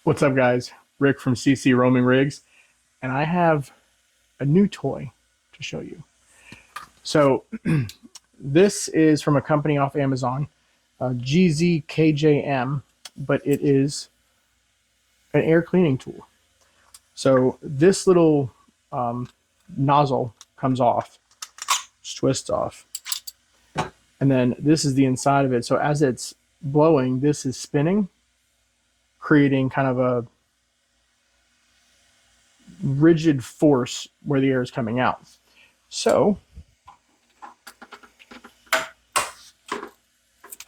What's up, guys? Rick from CC Roaming Rigs, and I have a new toy to show you. So this is from a company off Amazon, GZ KJM, but it is an air cleaning tool. So this little nozzle comes off, just twists off, and then this is the inside of it. So as it's blowing, this is spinning, creating kind of a rigid force where the air is coming out. So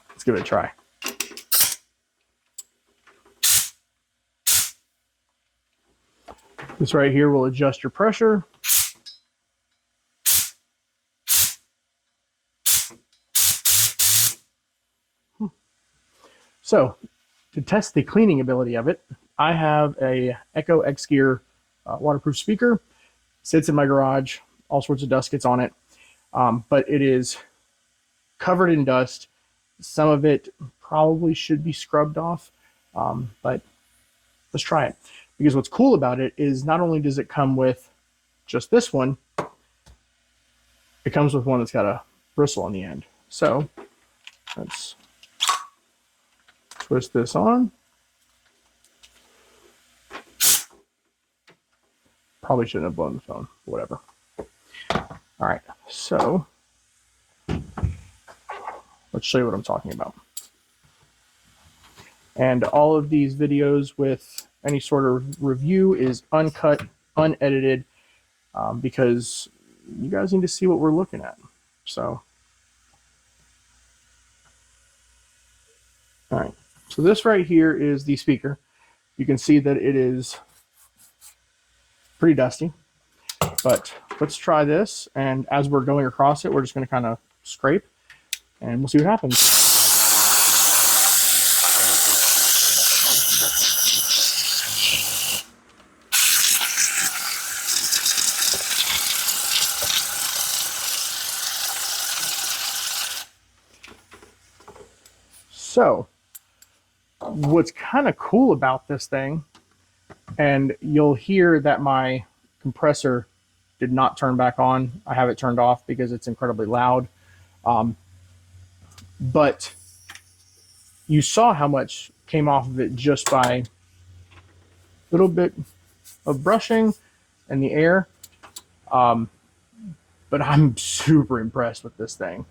let's give it a try. This right here will adjust your pressure. So to test the cleaning ability of it, I have a Echo X Gear waterproof speaker. Sits in my garage. All sorts of dust gets on it, but it is covered in dust. Some of it probably should be scrubbed off, but let's try it. Because what's cool about it is not only does it come with just this one, it comes with one that's got a bristle on the end. So let's twist this on. Probably shouldn't have blown the phone, whatever. All right, so let's show you what I'm talking about. And all of these videos with any sort of review is uncut, unedited, because you guys need to see what we're looking at. So, all right. So this right here is the speaker. You can see that it is pretty dusty, but let's try this. And as we're going across it, we're just going to kind of scrape and we'll see what happens. So what's kind of cool about this thing, and you'll hear that my compressor did not turn back on. I have it turned off because it's incredibly loud. But you saw how much came off of it just by a little bit of brushing and the air. But I'm super impressed with this thing.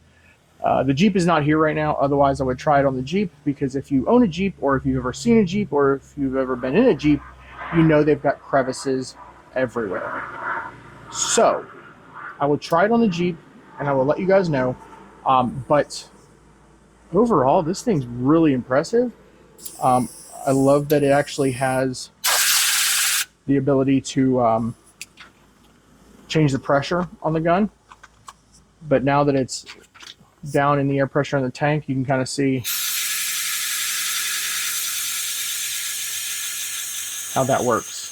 The Jeep is not here right now. Otherwise, I would try it on the Jeep, because if you own a Jeep, or if you've ever seen a Jeep, or if you've ever been in a Jeep, you know they've got crevices everywhere. So I will try it on the Jeep and I will let you guys know. But overall, this thing's really impressive. I love that it actually has the ability to change the pressure on the gun. But now that it's down in the air pressure in the tank, you can kind of see how that works.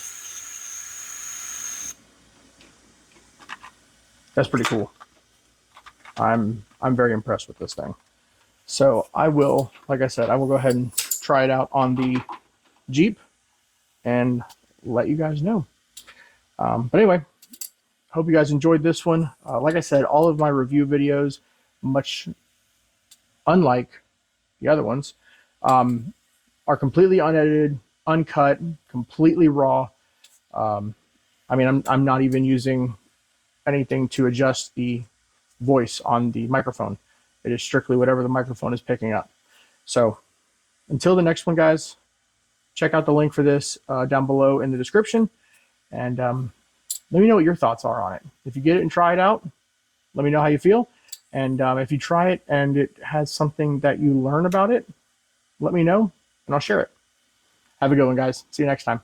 That's pretty cool. I'm very impressed with this thing. So I will, like I said, I will go ahead and try it out on the Jeep and let you guys know. But anyway, hope you guys enjoyed this one. Like I said, all of my review videos, much unlike the other ones, are completely unedited, uncut, completely raw. I mean, I'm not even using anything to adjust the voice on the microphone. It is strictly whatever the microphone is picking up. So until the next one, guys, check out the link for this down below in the description, and let me know what your thoughts are on it. If you get it and try it out, let me know how you feel. And if you try it and it has something that you learn about it, let me know and I'll share it. Have a good one, guys. See you next time.